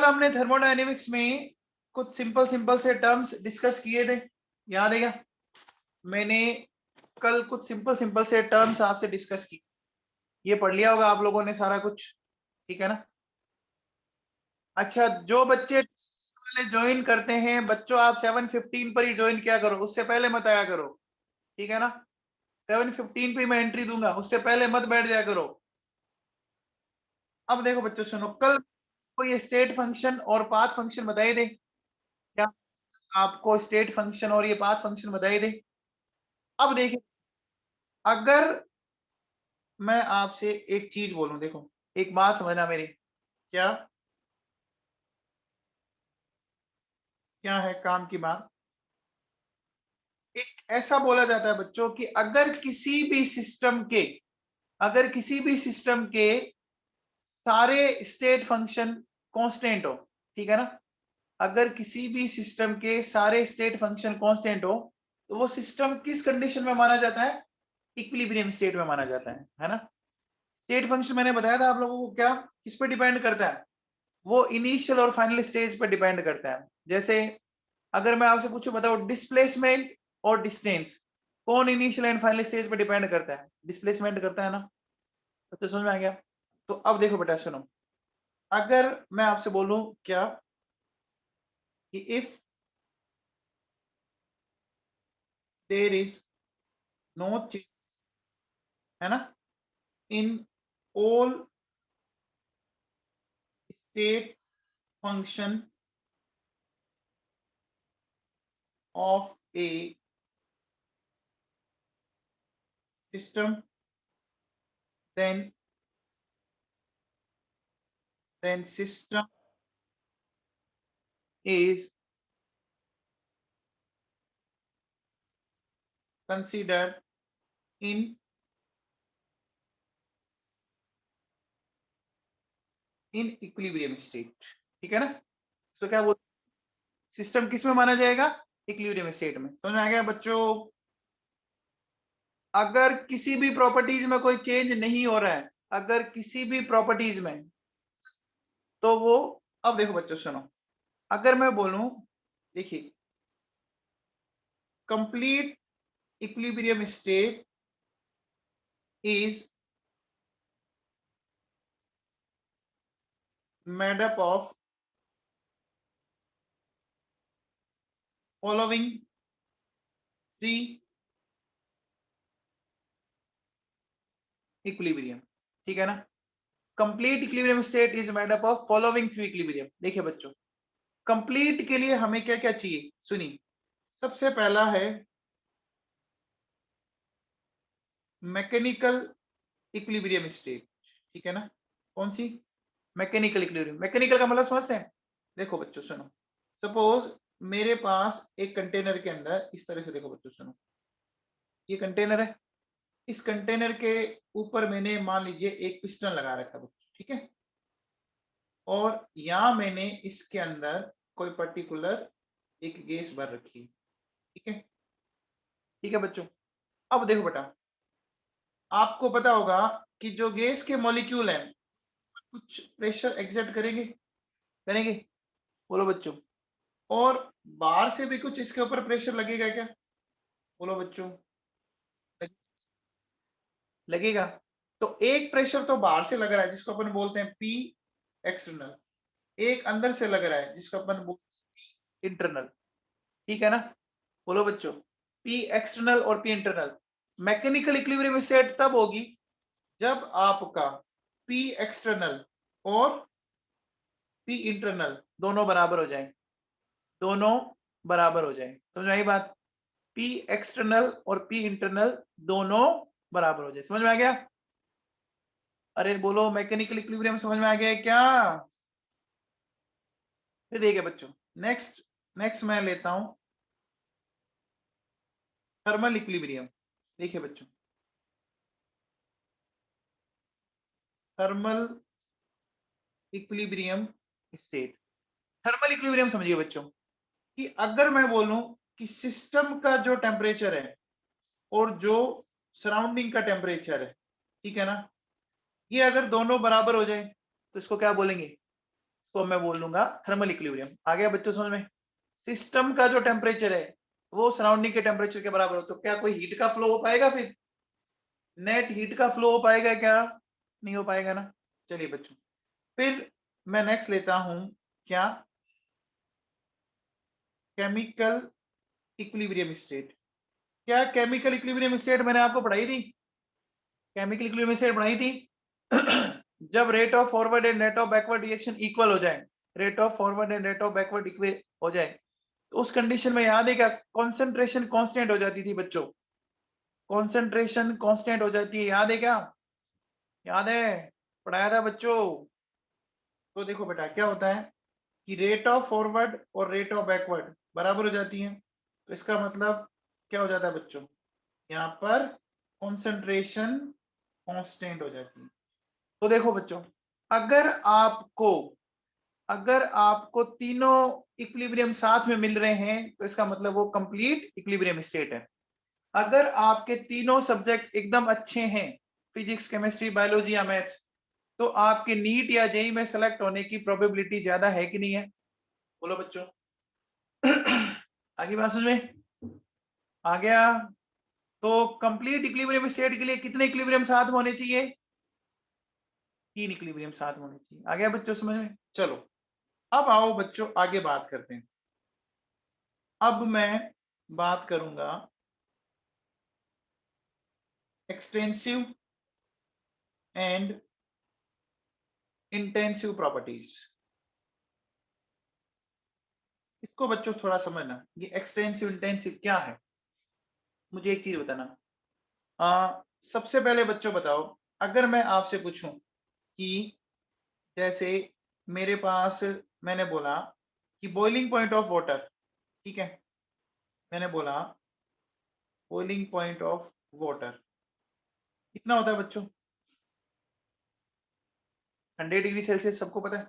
हमने थर्मोडायनेमिक्स में कुछ सिंपल से टर्म्स डिस्कस किए थे, याद है क्या? मैंने कल कुछ सिंपल से टर्म्स आपसे डिस्कस की, ये पढ़ लिया होगा आप लोगों ने सारा कुछ, ठीक है ना? अच्छा, जो बच्चे वाले ज्वाइन करते हैं बच्चों, आप 7:15 पर ही ज्वाइन किया करो, उससे पहले मत आया करो, ठीक है ना? 7:15 पे मैं एंट्री दूंगा, उससे पहले मत बैठ जाया करो। अब देखो बच्चों सुनो, कल को ये स्टेट फंक्शन और पाथ फंक्शन बताए थे क्या? आपको स्टेट फंक्शन और ये पाथ फंक्शन बताए थे। अब देखिए, अगर मैं आपसे एक चीज बोलूं, देखो एक बात समझना मेरी, क्या क्या है काम की बात। एक ऐसा बोला जाता है बच्चों कि अगर किसी भी सिस्टम के सारे स्टेट फंक्शन कांस्टेंट हो, ठीक है ना? अगर किसी भी सिस्टम के सारे स्टेट फंक्शन कांस्टेंट हो, तो वो सिस्टम किस कंडीशन में माना जाता है? इक्विलिब्रियम स्टेट में माना जाता है ना? स्टेट फंक्शन मैंने बताया था आप लोगों को, क्या किस पे डिपेंड करता है? वो इनिशियल और फाइनल स्टेज पर डिपेंड करता है। जैसे अगर मैं आपसे पूछूं, बताओ डिस्प्लेसमेंट और डिस्टेंस कौन इनिशियल एंड फाइनल स्टेज पर डिपेंड करता है? डिस्प्लेसमेंट करता है ना? तो समझ में आ गया? तो अब देखो बेटा सुनो, अगर मैं आपसे बोलूं क्या कि if there is no change, है ना, in all state function of a system, then system is considered in equilibrium state, ठीक है ना? तो क्या वो सिस्टम किस में माना जाएगा? इक्विलिब्रियम स्टेट में। समझ में आ गया बच्चों? अगर किसी भी प्रॉपर्टीज में कोई चेंज नहीं हो रहा है, अगर किसी भी प्रॉपर्टीज में, तो वो, अब देखो बच्चों सुनो, अगर मैं बोलूं, देखिए complete equilibrium state is made up of following three equilibrium, ठीक है ना? Complete equilibrium state is made up of following three equilibrium. देखिए बच्चों, कंप्लीट के लिए हमें क्या क्या चाहिए, सुनिए। सबसे पहला है मैकेनिकल इक्विलिब्रियम स्टेट, ठीक है ना? कौन सी? Mechanical equilibrium. मैकेनिकल का मतलब समझते हैं? देखो बच्चों सुनो, सपोज मेरे पास एक कंटेनर के अंदर इस तरह से, देखो बच्चों सुनो, ये कंटेनर है, इस कंटेनर के ऊपर मैंने मान लीजिए एक पिस्टन लगा रखा है बच्चों, ठीक है? और यहां मैंने इसके अंदर कोई पर्टिकुलर एक गैस भर रखी है, ठीक है? ठीक है बच्चों, अब देखो बेटा, आपको पता होगा कि जो गैस के मॉलिक्यूल हैं कुछ प्रेशर एक्सर्ट करेंगे, करेंगे, बोलो बच्चों। और बाहर से भी कुछ इसके ऊपर प्रेशर लगेगा क्या? बोलो बच्चों, लगेगा। तो एक प्रेशर तो बाहर से लग रहा है जिसको अपन बोलते हैं पी एक्सटर्नल, एक अंदर से लग रहा है जिसको अपन बोलते हैं पी इंटरनल, ठीक है ना? बोलो बच्चों, पी एक्सटर्नल और P internal. Mechanical equilibrium state तब होगी जब आपका पी एक्सटर्नल और पी इंटरनल दोनों बराबर हो जाए, दोनों बराबर हो जाए। समझ में आई बात? पी एक्सटर्नल और पी इंटरनल दोनों बराबर हो जाए। समझ में आ गया? अरे बोलो, मैकेनिकल इक्विलिब्रियम समझ में आ गया है क्या? फिर देखिए बच्चों, नेक्स्ट नेक्स्ट मैं लेता हूं थर्मल इक्विलिब्रियम। देखिए बच्चों, thermal equilibrium state. Thermal equilibrium समझिए बच्चों कि अगर मैं बोलूं कि सिस्टम का जो टेम्परेचर है और जो सराउंडिंग का टेम्परेचर है, ठीक है ना, ये अगर दोनों बराबर हो जाए तो इसको क्या बोलेंगे? तो मैं बोल दूंगा थर्मल इक्विलिब्रियम। आ गया बच्चों समझ में? सिस्टम का जो टेम्परेचर है वो सराउंडिंग के टेम्परेचर के बराबर हो, तो क्या कोई हीट का फ्लो हो पाएगा? फिर नेट हीट का फ्लो हो पाएगा क्या? नहीं हो पाएगा ना। चलिए बच्चों, फिर मैं नेक्स्ट लेता हूं क्या, केमिकल इक्विलिब्रियम स्टेट। क्या केमिकल इक्विलिब्रियम स्टेट मैंने आपको पढ़ाई थी? केमिकल इक्विलिब्रियम स्टेट पढ़ाई थी जब rate of forward and rate of backward reaction equal हो जाए, rate of forward and rate of backward equal हो जाए, तो उस कंडीशन में याद है क्या, कॉन्सेंट्रेशन कांस्टेंट हो जाती थी बच्चों। कॉन्सेंट्रेशन कांस्टेंट हो जाती है, याद है क्या? याद है? पढ़ाया था बच्चों। तो देखो बेटा क्या होता है कि रेट ऑफ फॉरवर्ड और रेट ऑफ बैकवर्ड बराबर हो जाती है, तो इसका मतलब क्या हो जाता है बच्चों, यहाँ पर कॉन्सेंट्रेशन कांस्टेंट हो जाती है। तो देखो बच्चों, अगर आपको अगर आपको तीनों इक्विलिब्रियम साथ में मिल रहे हैं तो इसका मतलब वो कंप्लीट इक्विलिब्रियम स्टेट है। अगर आपके तीनों सब्जेक्ट एकदम अच्छे हैं, फिजिक्स, केमिस्ट्री, बायोलॉजी या मैथ्स, तो आपके नीट या जेई में सेलेक्ट होने की प्रोबेबिलिटी ज्यादा है कि नहीं है? बोलो बच्चों। आगे बात समझ में आ गया? तो कंप्लीट इक्विलिब्रियम स्टेट के लिए कितने इक्विलिब्रियम साथ में होने चाहिए? 3 इक्विलिब्रियम साथ में होने चाहिए। आ गया बच्चों समझ में? चलो अब आओ बच्चों आगे बात करते हैं। अब मैं बात करूंगा एक्सटेंसिव एंड इंटेंसिव प्रॉपर्टीज। इसको बच्चों थोड़ा समझना, ये एक्सटेंसिव इंटेंसिव क्या है। मुझे एक चीज बताना, सबसे पहले बच्चों बताओ, अगर मैं आपसे पूछूं कि जैसे मेरे पास, मैंने बोला कि बॉइलिंग पॉइंट ऑफ वाटर, ठीक है, मैंने बोला बॉइलिंग पॉइंट ऑफ वाटर कितना होता है बच्चों? 100 डिग्री सेल्सियस, सबको पता है।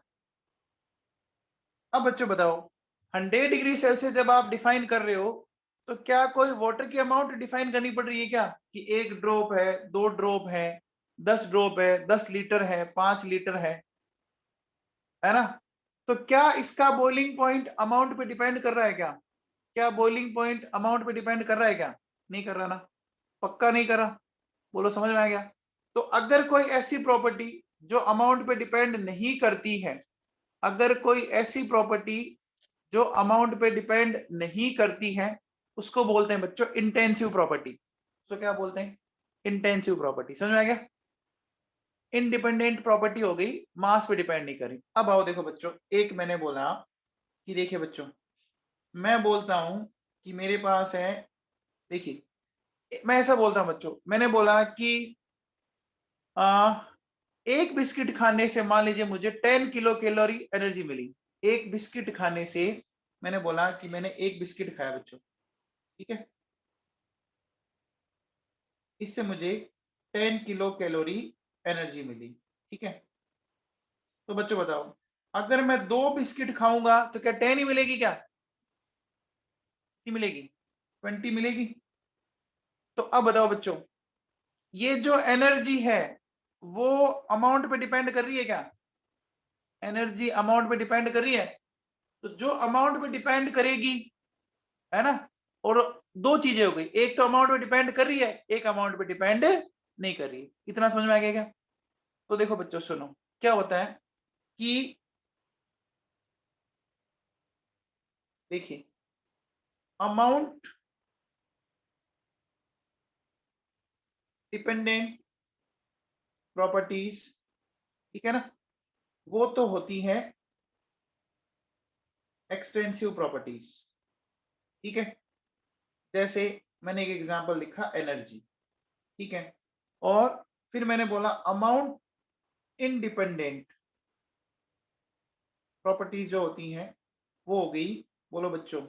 अब बच्चों बताओ, 100 डिग्री सेल्सियस जब आप डिफाइन कर रहे हो, तो क्या कोई वाटर की अमाउंट डिफाइन करनी पड़ रही है क्या, कि 1 ड्रॉप है, 2 ड्रॉप है, 10 ड्रॉप है, 10 लीटर है, 5 लीटर है ना? तो क्या इसका बॉइलिंग पॉइंट अमाउंट पे डिपेंड कर रहा है क्या? क्या बॉइलिंग पॉइंट अमाउंट पे डिपेंड कर रहा है क्या? नहीं कर रहा ना, पक्का नहीं कर रहा। बोलो समझ में आ गया? तो अगर कोई ऐसी प्रॉपर्टी जो अमाउंट पे डिपेंड नहीं करती है, अगर कोई ऐसी प्रॉपर्टी जो अमाउंट पे डिपेंड नहीं करती है, उसको बोलते हैं बच्चों इंटेंसिव प्रॉपर्टी। तो क्या बोलते हैं? Intensive property. समझ में आ गया? इंडिपेंडेंट प्रॉपर्टी हो गई, मास पे डिपेंड नहीं करी। अब आओ देखो बच्चों, एक मैंने बोला कि देखिए बच्चों, मैं बोलता हूं कि मेरे पास है, देखिए मैं ऐसा बोलता हूं बच्चों, मैंने बोला कि आ, एक बिस्किट खाने से मान लीजिए मुझे 10 किलो कैलोरी एनर्जी मिली। एक बिस्किट खाने से, मैंने बोला कि मैंने एक बिस्किट खाया बच्चों, ठीक है, इससे मुझे 10 किलो कैलोरी एनर्जी मिली, ठीक है। तो बच्चों बताओ, अगर मैं 2 बिस्किट खाऊंगा तो क्या 10 ही मिलेगी क्या? नहीं मिलेगी, 20 मिलेगी। तो अब बताओ बच्चों, ये जो एनर्जी है वो अमाउंट पे डिपेंड कर रही है क्या? एनर्जी अमाउंट पे डिपेंड कर रही है। तो जो अमाउंट पे डिपेंड करेगी, है ना, और दो चीजें हो गई, एक तो अमाउंट पे डिपेंड कर रही है, एक अमाउंट पे डिपेंड नहीं कर रही है। इतना समझ में आ गया क्या? तो देखो बच्चों सुनो, क्या होता है कि देखिए, अमाउंट डिपेंडेंट प्रॉपर्टीज, ठीक है ना, वो तो होती है एक्सटेंसिव प्रॉपर्टीज, ठीक है। जैसे मैंने एक एग्जांपल लिखा एनर्जी, ठीक है, और फिर मैंने बोला अमाउंट इंडिपेंडेंट प्रॉपर्टीज जो होती हैं वो हो गई, बोलो बच्चों,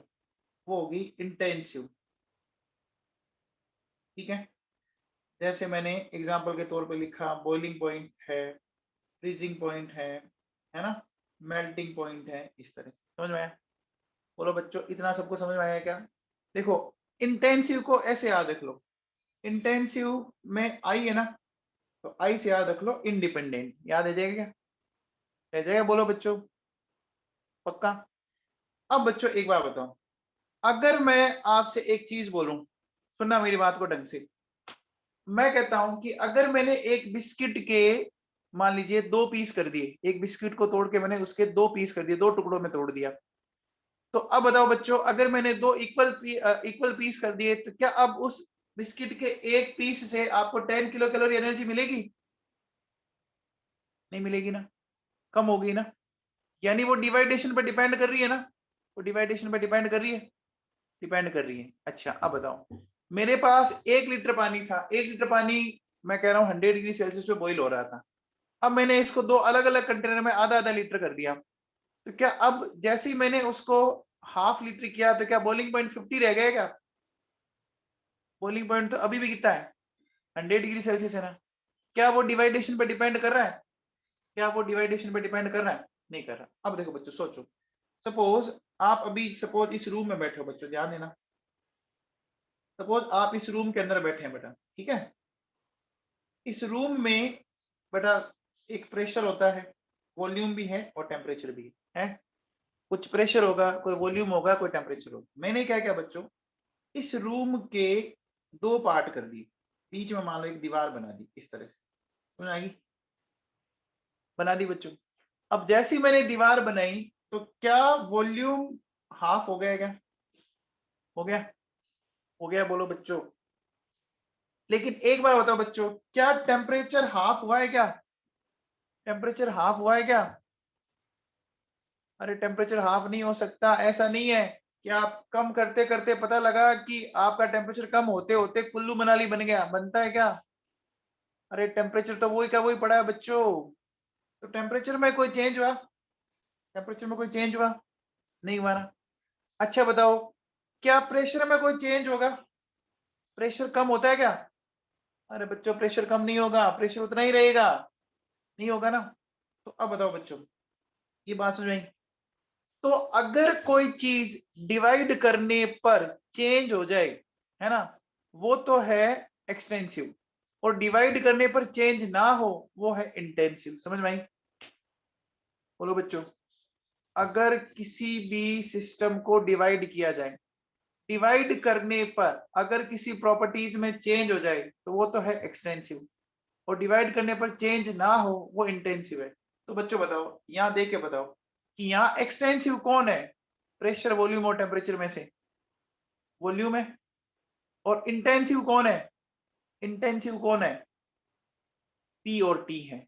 वो होगी इंटेंसिव, ठीक है। जैसे मैंने एग्जांपल के तौर पे लिखा बॉइलिंग पॉइंट है, फ्रीजिंग पॉइंट है ना, मेल्टिंग पॉइंट है, इस तरह से। समझ में आया? बोलो बच्चों, इतना सबको समझ में आया क्या? देखो, इंटेंसिव को ऐसे याद रख लो, इंटेंसिव में आई है ना, तो आई से याद रख लो इंडिपेंडेंट, याद आ जाएगा क्या? रह जाएगा? बोलो बच्चों, पक्का? अब बच्चों एक बार बताओ, अगर मैं आपसे एक चीज बोलूं, सुनना मेरी बात को ढंग से, मैं कहता हूं कि अगर मैंने एक बिस्किट के मान लीजिए 2 पीस कर दिए, एक बिस्किट को तोड़ के मैंने उसके 2 पीस कर दिए, 2 टुकड़ों में तोड़ दिया, तो अब बताओ बच्चों, अगर मैंने 2 इक्वल पीस कर दिए, तो क्या अब उस बिस्किट के एक पीस से आपको 10 किलो कैलोरी एनर्जी मिलेगी? नहीं मिलेगी ना, कम होगी ना। यानी वो डिवाइडेशन पर डिपेंड कर रही है ना, वो डिवाइडेशन पर डिपेंड कर रही है, डिपेंड कर रही है। अच्छा अब बताओ, मेरे पास 1 लीटर पानी था, 1 लीटर पानी मैं कह रहा हूँ 100 डिग्री सेल्सियस पे बॉईल हो रहा था। अब मैंने इसको 2 अलग अलग कंटेनर में आधा आधा लीटर कर दिया, तो क्या अब जैसे ही मैंने उसको हाफ लीटर किया, तो क्या बॉइलिंग पॉइंट 50 रह गया? क्या बॉइलिंग पॉइंट तो अभी भी कितना है, 100 डिग्री सेल्सियस है ना। क्या वो डिवाइडेशन पे डिपेंड कर रहा है? क्या वो डिवाइडेशन पे डिपेंड कर रहा है? नहीं कर रहा। अब देखो बच्चों, सोचो, सपोज आप अभी सपोज इस रूम में बैठे हो बच्चों, ध्यान देना, सपोज आप इस रूम के अंदर बैठे हैं बेटा, ठीक है। इस रूम में बेटा एक प्रेशर होता है, वॉल्यूम भी है और टेम्परेचर भी है। कुछ प्रेशर होगा, कोई वॉल्यूम होगा, कोई टेम्परेचर होगा। मैंने क्या किया बच्चों, इस रूम के 2 पार्ट कर दिए, बीच में मान लो एक दीवार बना दी, इस तरह से समझ आई? बना दी बच्चों। अब जैसी मैंने दीवार बनाई, तो क्या वॉल्यूम हाफ हो गया? क्या हो गया? हो गया, बोलो बच्चों। लेकिन एक बार बताओ बच्चों, क्या टेम्परेचर हाफ हुआ है? क्या टेम्परेचर हाफ हुआ है? क्या अरे टेम्परेचर हाफ नहीं हो सकता, ऐसा नहीं है कि आप कम करते करते पता लगा कि आपका टेम्परेचर कम होते होते कुल्लू मनाली बन गया, बनता है क्या? अरे टेम्परेचर तो वही का वही पड़ा है बच्चों। तो टेम्परेचर में कोई चेंज हुआ? टेम्परेचर में कोई चेंज हुआ? नहीं हुआ ना। अच्छा बताओ, क्या प्रेशर में कोई चेंज होगा? प्रेशर कम होता है क्या? अरे बच्चों प्रेशर कम नहीं होगा, प्रेशर उतना ही रहेगा, नहीं होगा ना। तो अब बताओ बच्चों, ये बात समझ में आई? तो अगर कोई चीज डिवाइड करने पर चेंज हो जाए, है ना, वो तो है एक्सटेंसिव, और डिवाइड करने पर चेंज ना हो वो है इंटेंसिव। समझ में आई? बोलो बच्चों, अगर किसी भी सिस्टम को डिवाइड किया जाए, डिवाइड करने पर अगर किसी प्रॉपर्टीज में चेंज हो जाए तो वो तो है एक्सटेंसिव, और डिवाइड करने पर चेंज ना हो वो इंटेंसिव है। तो बच्चों बताओ, यहां देख के बताओ कि यहाँ एक्सटेंसिव कौन है, प्रेशर, वॉल्यूम और टेम्परेचर में से वॉल्यूम है। और इंटेंसिव कौन है? इंटेंसिव कौन है? पी और टी है?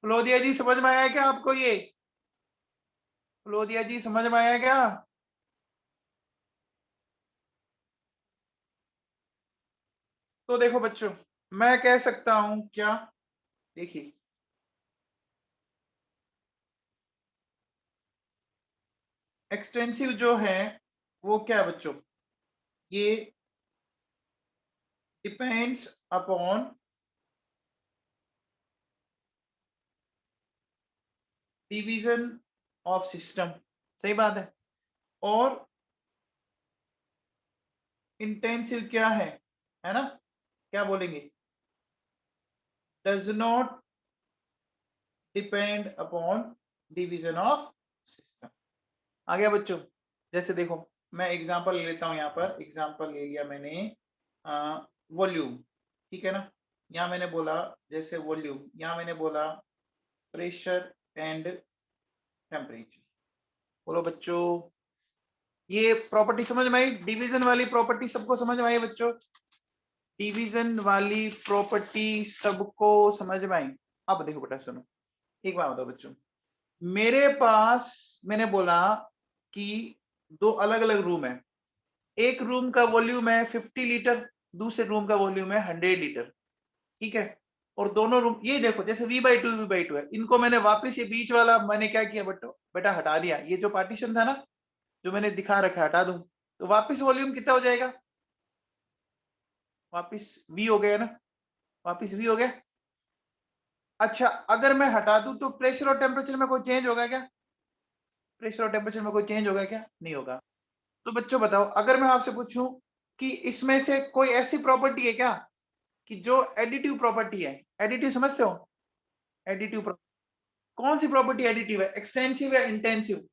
फ्लोदिया जी समझ में आया क्या आपको? ये फ्लोदिया जी समझ में आया क्या? तो देखो बच्चों, मैं कह सकता हूं क्या, देखिए, एक्सटेंसिव जो है वो क्या है बच्चों, ये depends upon division of system, सही बात है। और इंटेंसिव क्या है ना, क्या बोलेंगे, does not depend upon division of system. आ गया बच्चों? जैसे देखो, मैं एग्जांपल ले लेता हूं, यहाँ पर एग्जांपल ले लिया मैंने, वॉल्यूम, ठीक है ना। यहाँ मैंने बोला जैसे वॉल्यूम, यहाँ मैंने बोला प्रेशर एंड टेम्परेचर। बोलो बच्चों, ये प्रॉपर्टी समझ में आई? डिवीजन वाली प्रॉपर्टी सबको समझ में आई बच्चों? डिवीजन वाली प्रॉपर्टी सबको समझ में आई? अब देखो बेटा सुनो, एक बात बताओ बच्चों, मेरे पास मैंने बोला कि 2 अलग अलग रूम है, एक रूम का वॉल्यूम है 50 लीटर, दूसरे रूम का वॉल्यूम है 100 लीटर, ठीक है। और दोनों रूम, ये देखो जैसे V/2 है, इनको मैंने वापस ये बीच वाला मैंने क्या किया बेटा हटा दिया, ये जो पार्टीशन था ना जो मैंने दिखा रखा है, हटा दूं तो वापस वॉल्यूम कितना हो जाएगा, वापस V हो गया ना, वापस V हो गया। अच्छा अगर मैं हटा दूं तो प्रेशर और टेम्परेचर में कोई चेंज होगा क्या? प्रेशर और टेम्परेचर में कोई चेंज होगा क्या? नहीं होगा। तो बच्चों बताओ, अगर मैं आपसे पूछूं कि इसमें से कोई ऐसी प्रॉपर्टी है क्या कि जो एडिटिव प्रॉपर्टी है, एडिटिव समझते हो? एडिटिव कौन सी प्रॉपर्टी एडिटिव है, एक्सटेंसिव या इंटेंसिव?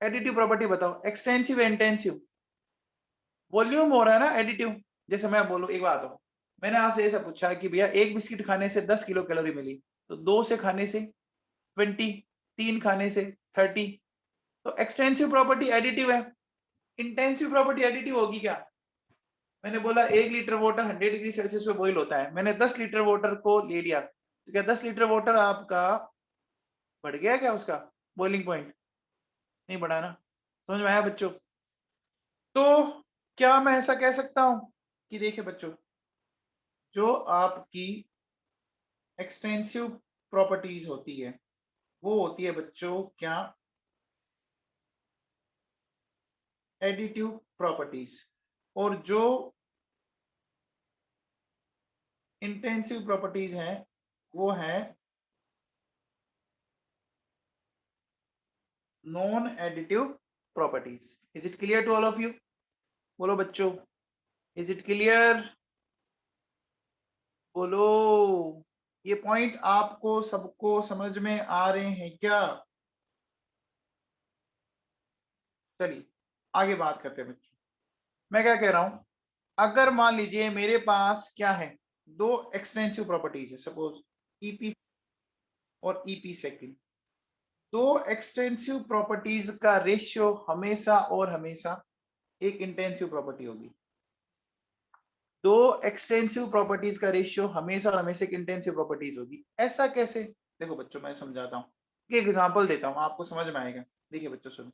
एडिटिव प्रॉपर्टी बताओ, एक्सटेंसिव या इंटेंसिव? वॉल्यूम हो रहा है ना एडिटिव। जैसे मैं बोलूं, एक बात हो, मैंने आपसे ऐसा पूछा कि भैया एक बिस्किट खाने से 10 किलो कैलोरी मिली, तो 2 से खाने से 20, 3 खाने से 30। तो एक्सटेंसिव प्रॉपर्टी एडिटिव है। इंटेंसिव प्रॉपर्टी एडिटिव होगी क्या? मैंने बोला 1 लीटर वाटर 100 डिग्री सेल्सियस पे बॉईल होता है, मैंने 10 लीटर वाटर को ले लिया, तो क्या 10 लीटर वाटर आपका बढ़ गया क्या उसका बॉइलिंग पॉइंट? नहीं बढ़ा ना। समझ में आया बच्चों? तो क्या मैं ऐसा कह सकता हूं कि देखिए बच्चों, जो आपकी एक्सटेंसिव प्रॉपर्टीज होती है वो होती है बच्चों क्या, एडिटिव प्रॉपर्टीज। और जो इंटेंसिव प्रॉपर्टीज हैं वो है non additive properties. Is it clear to all of you? बोलो बच्चों, इज इट क्लियर? बोलो, ये पॉइंट आपको सबको समझ में आ रहे हैं क्या? चलिए आगे बात करते हैं बच्चों। मैं क्या कह रहा हूं, अगर मान लीजिए मेरे पास क्या है, दो एक्सटेंसिव प्रॉपर्टीज है, सपोज ईपी और ईपी सेकंड। दो एक्सटेंसिव प्रॉपर्टीज का रेशियो हमेशा और हमेशा एक इंटेंसिव प्रॉपर्टी होगी। दो एक्सटेंसिव प्रॉपर्टीज का रेशियो हमेशा और हमेशा एक इंटेंसिव प्रॉपर्टीज होगी। ऐसा कैसे? देखो बच्चों मैं समझाता हूं, एक एग्जांपल देता हूं, आपको समझ में आएगा। देखिए बच्चों सुनो,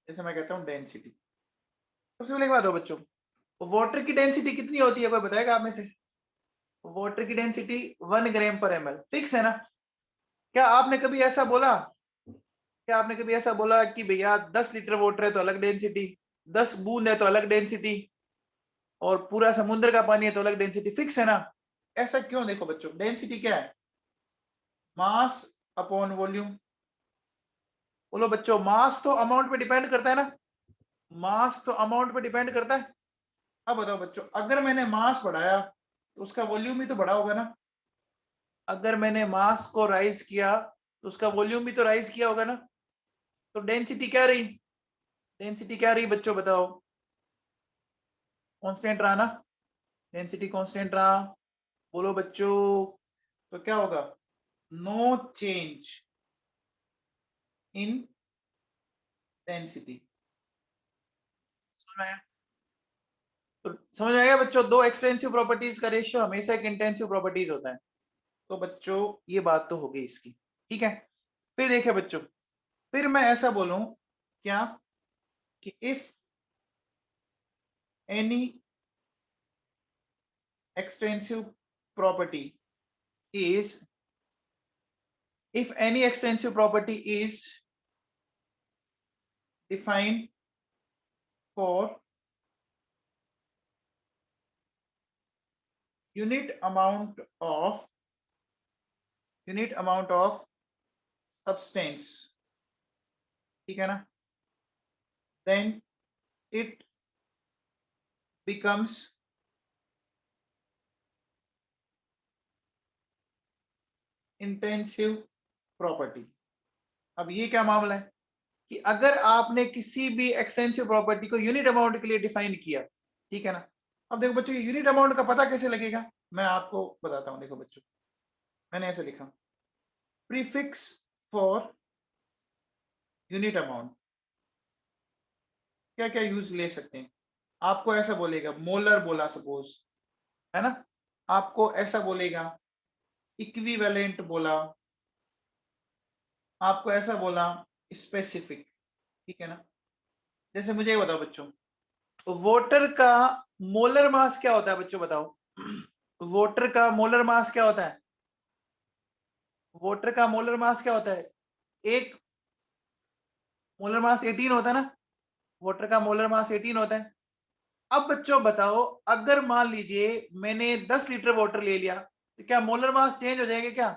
जैसे मैं कहता हूं डेंसिटी। सबसे पहले एक बात हो बच्चों, वाटर की डेंसिटी कितनी होती है, कोई बताएगा आप में से? वाटर की डेंसिटी 1 ग्राम पर एमएल फिक्स है ना? क्या आपने कभी ऐसा बोला, क्या आपने कभी ऐसा बोला कि भैया 10 लीटर वाटर है तो अलग डेंसिटी, 10 बूंद है तो अलग डेंसिटी, और पूरा समुद्र का पानी है तो अलग डेंसिटी? फिक्स है ना? ऐसा क्यों? देखो बच्चों, डेंसिटी क्या है? Mass upon volume. बोलो बच्चों, मास तो अमाउंट पे डिपेंड करता है ना? मास तो अमाउंट पे डिपेंड करता है। अब बताओ बच्चों, अगर मैंने मास बढ़ाया तो उसका वॉल्यूम भी तो बढ़ा होगा ना? अगर मैंने मास को राइज किया तो उसका वॉल्यूम भी तो राइज किया होगा ना? तो डेंसिटी क्या रही? डेंसिटी क्या रही बच्चों बताओ? कांस्टेंट रहा ना? डेंसिटी कांस्टेंट रहा। बोलो बच्चों, तो क्या होगा? No change in density. समझ में आया? तो समझ में आएगा बच्चों, दो एक्सटेंसिव प्रॉपर्टीज का रेशियो हमेशा एक इंटेंसिव प्रॉपर्टीज होता है। तो बच्चों ये बात तो हो गई इसकी, ठीक है। फिर देखिए बच्चों, फिर मैं ऐसा बोलूं क्या कि if any extensive property is, if any extensive property is defined for unit amount of substance, ठीक है ना, then it becomes intensive property। अब ये क्या मामला है कि अगर आपने किसी भी एक्सटेंसिव प्रॉपर्टी को यूनिट अमाउंट के लिए डिफाइन किया, ठीक है ना। अब देखो बच्चों, यूनिट अमाउंट का पता कैसे लगेगा, मैं आपको बताता हूं। देखो बच्चों, मैंने ऐसे लिखा, प्रीफिक्स फॉर यूनिट अमाउंट। क्या क्या यूज ले सकते हैं? आपको ऐसा बोलेगा, मोलर बोला सपोज, है ना। आपको ऐसा बोलेगा, इक्विवेलेंट बोला, आपको ऐसा बोला, स्पेसिफिक, ठीक है ना। जैसे मुझे ये बताओ बच्चों, वाटर का मोलर मास क्या होता है बच्चों बताओ? वाटर का मोलर मास क्या होता है? वाटर का मोलर मास क्या होता है? एक मोलर मास 18 होता है ना? वाटर का मोलर मास 18 होता है। अब बच्चों बताओ, अगर मान लीजिए मैंने 10 लीटर वाटर ले लिया, तो क्या मोलर मास चेंज हो जाएगा क्या?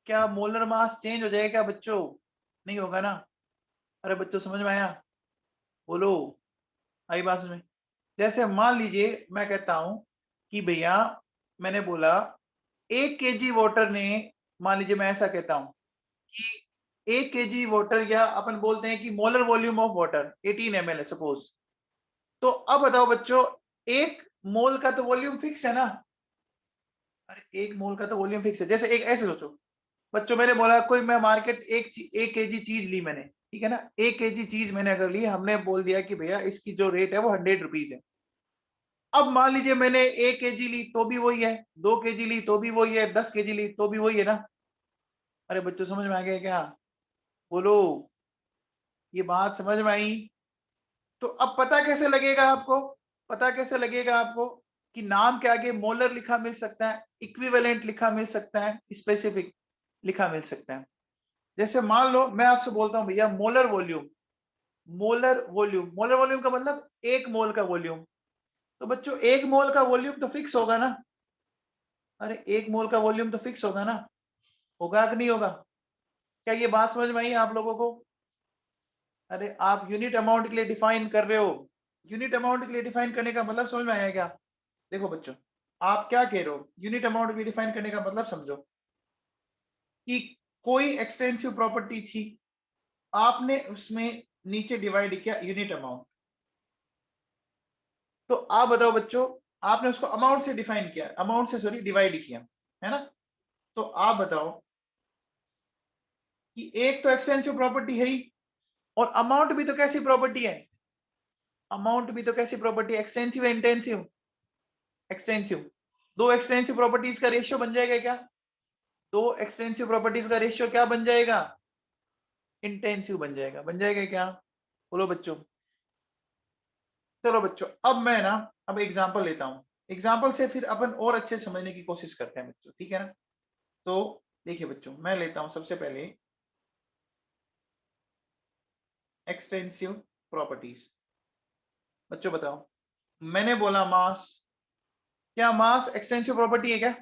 क्या मोलर मास चेंज हो जाएगा क्या बच्चों? नहीं होगा ना। अरे बच्चों समझ में आया? बोलो, आई बात समझ में? जैसे मान लीजिए मैं कहता हूं कि भैया, मैंने बोला 1 kg वाटर ने मान लीजिए मैं ऐसा कहता हूं कि 1 kg वाटर, या अपन बोलते हैं कि molar volume of water 18 ml है सपोज। तो अब बताओ बच्चों, 1 मोल का तो वॉल्यूम फिक्स है ना। अरे 1 मोल का तो वॉल्यूम फिक्स है। जैसे एक ऐसे सोचो बच्चों, मैंने बोला कोई मैं मार्केट 1 kg चीज ली मैंने, ठीक है ना। 1 kg चीज मैंने अगर ली, हमने बोल दिया कि भैया इसकी जो रेट है वो 100 रुपीज है। अब मान लीजिए मैंने 1 kg ली तो भी वही है, 2 kg ली तो भी वही है, 10 kg ली तो भी वही है ना। अरे बच्चों समझ में आ गया क्या? बोलो, ये बात समझ में आई? तो अब पता कैसे लगेगा आपको, पता कैसे लगेगा आपको कि नाम के आगे मोलर लिखा मिल सकता है, इक्विवेलेंट लिखा मिल सकता है, स्पेसिफिक लिखा मिल सकता है। जैसे मान लो मैं आपसे बोलता हूं भैया molar volume, molar volume, molar volume का मतलब 1 मोल का वॉल्यूम। तो बच्चों 1 मोल का वॉल्यूम तो फिक्स होगा ना। अरे 1 मोल का वॉल्यूम तो फिक्स होगा ना, होगा कि नहीं होगा? क्या ये बात समझ में आई आप लोगों को? अरे आप यूनिट अमाउंट के लिए डिफाइन कर रहे हो, यूनिट अमाउंट के लिए डिफाइन करने का मतलब समझ में आया क्या? देखो बच्चों, आप क्या कह रहे हो, यूनिट अमाउंट भी डिफाइन करने का मतलब समझो कि कोई एक्सटेंसिव प्रॉपर्टी थी, आपने उसमें नीचे डिवाइड किया यूनिट अमाउंट। तो आप बताओ बच्चों, आपने उसको अमाउंट से डिफाइन किया, अमाउंट से सॉरी डिवाइड किया, है ना। तो आप बताओ कि एक तो एक्सटेंसिव प्रॉपर्टी है ही, और अमाउंट भी तो कैसी प्रॉपर्टी है, अमाउंट भी तो कैसी प्रॉपर्टी है, एक्सटेंसिव है इंटेंसिव? एक्सटेंसिव। दो एक्सटेंसिव प्रॉपर्टीज का रेशियो बन जाएगा क्या? दो एक्सटेंसिव प्रॉपर्टीज का रेशियो क्या बन जाएगा? इंटेंसिव बन जाएगा। बन जाएगा क्या? बोलो बच्चों। चलो बच्चों, अब मैं ना अब एग्जांपल लेता हूं, एग्जांपल से फिर अपन और अच्छे समझने की कोशिश करते हैं बच्चों, ठीक है ना। तो देखिए बच्चों, मैं लेता हूं सबसे पहले एक्सटेंसिव प्रॉपर्टीज। बच्चों बताओ, मैंने बोला मास, क्या मास एक्सटेंसिव प्रॉपर्टी है क्या?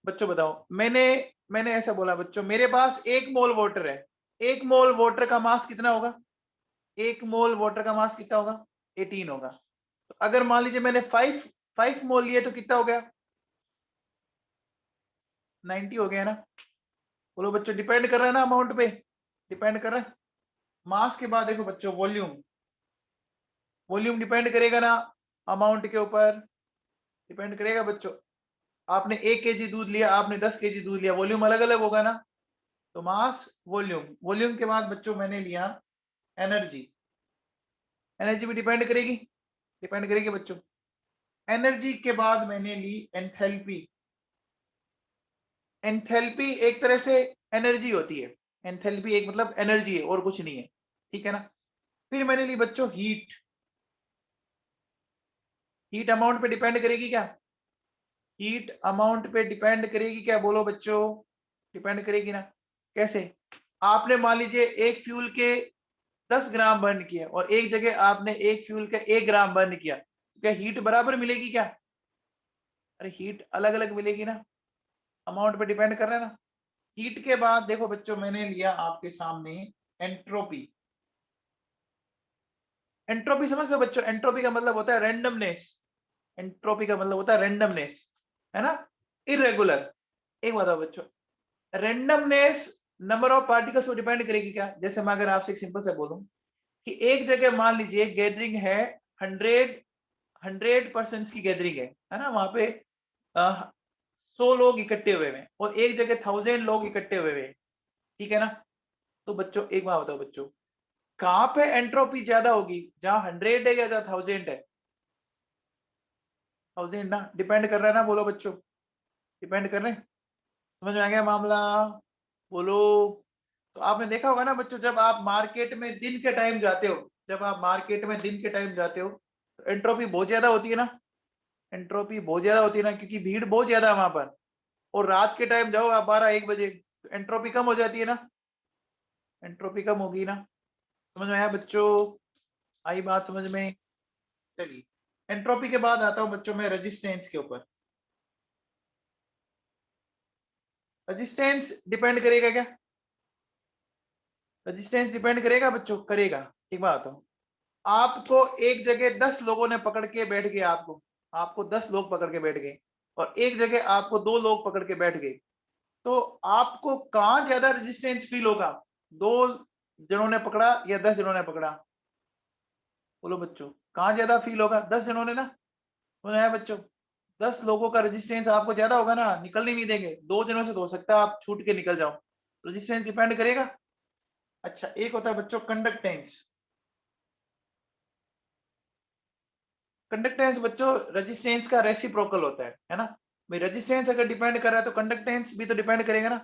बच्चों बताओ, मैंने ऐसा बोला बच्चों, मेरे पास 1 मोल वाटर है, 1 मोल वाटर का मास कितना होगा? 1 मोल वाटर का मास कितना होगा? 18 होगा। तो अगर मान लीजिए मैंने 5 मोल लिए तो कितना हो गया? 90 हो गया ना। बोलो बच्चों, डिपेंड कर रहा है ना अमाउंट पे, डिपेंड कर रहा है। मास के बाद देखो बच्चों वॉल्यूम, वॉल्यूम डिपेंड करेगा ना अमाउंट के ऊपर, डिपेंड करेगा बच्चों। आपने 1 kg दूध लिया, आपने 10 kg दूध लिया, वॉल्यूम अलग अलग होगा ना। तो मास वॉल्यूम, वॉल्यूम के बाद बच्चों मैंने लिया एनर्जी, एनर्जी भी डिपेंड करेगी, डिपेंड करेगी बच्चों। एनर्जी के बाद मैंने ली एंथैल्पी, एंथैल्पी एक तरह से एनर्जी होती है, एंथैल्पी एक मतलब एनर्जी है और कुछ नहीं है, ठीक है ना। फिर मैंने ली बच्चों हीट, हीट अमाउंट पे डिपेंड करेगी क्या? हीट अमाउंट पे डिपेंड करेगी क्या? बोलो बच्चों, डिपेंड करेगी ना। कैसे? आपने मान लीजिए एक फ्यूल के 10 ग्राम बर्न किया और एक जगह आपने एक फ्यूल का 1 ग्राम बर्न किया, तो क्या हीट बराबर मिलेगी क्या? अरे हीट अलग अलग मिलेगी ना, अमाउंट पे डिपेंड कर रहा है ना। हीट के बाद देखो बच्चों, मैंने लिया आपके सामने एंट्रोपी, एंट्रोपी समझ लो बच्चों, एंट्रोपी का मतलब होता है रेंडमनेस, एंट्रोपी का मतलब होता है रेंडमनेस, है ना, इरेगुलर। एक बताओ बच्चों, रेंडमनेस नंबर ऑफ पार्टिकल्स को डिपेंड करेगी क्या? जैसे मैं अगर आपसे एक सिंपल से बोलूं कि एक जगह मान लीजिए गैदरिंग है 100% की गैदरिंग है ना, वहां पे 100 लोग इकट्ठे हुए हैं और एक जगह 1000 लोग इकट्ठे हुए हैं, ठीक है ना। तो बच्चों एक बात बताओ बच्चों, कहां पे एंट्रोपी ज्यादा होगी, जहां 100 है या जहां 1000 है? 1000 ना, डिपेंड कर रहा है ना। बोलो बच्चों, डिपेंड कर रहे हैं। समझ में आ गया मामला? बोलो। तो आपने देखा होगा ना बच्चों, जब आप मार्केट में दिन के टाइम जाते हो, जब आप मार्केट में दिन के टाइम जाते हो तो एंट्रोपी बहुत ज्यादा होती है ना, एंट्रोपी बहुत ज्यादा होती है ना, क्योंकि भीड़ बहुत ज्यादा है वहां पर। और रात के टाइम जाओ आप 12-1 बजे, तो एंट्रोपी कम हो जाती है ना, एंट्रोपी कम होगी ना। समझ में आया बच्चों? आई बात समझ में? चलिए, एंट्रोपी के बाद आता हूं बच्चों मैं रेजिस्टेंस के ऊपर। रेजिस्टेंस डिपेंड करेगा क्या? रेजिस्टेंस डिपेंड करेगा बच्चों, करेगा। एक बात बताओ, आपको एक जगह 10 लोगों ने पकड़ के बैठ गए, आपको आपको 10 लोग पकड़ के बैठ गए और एक जगह आपको 2 लोग पकड़ के बैठ गए, तो आपको कहां ज्यादा रेजिस्टेंस फील होगा, 2 जनों ने पकड़ा या 10 जनों ने पकड़ा? बोलो बच्चों, कहां ज्यादा फील होगा? 10 जनों ने ना, समझ आया बच्चों? 10 लोगों का रेजिस्टेंस आपको ज्यादा होगा ना, निकलने नहीं देंगे। 2 जनों से तो हो सकता है आप छूट के निकल जाओ, रेजिस्टेंस डिपेंड करेगा। अच्छा, एक होता है बच्चों कंडक्टेंस। कंडक्टेंस बच्चों रेजिस्टेंस का रेसिप्रोकल होता है ना? भाई रेजिस्टेंस अगर डिपेंड कर रहा है तो कंडक्टेंस भी तो डिपेंड करेगा ना।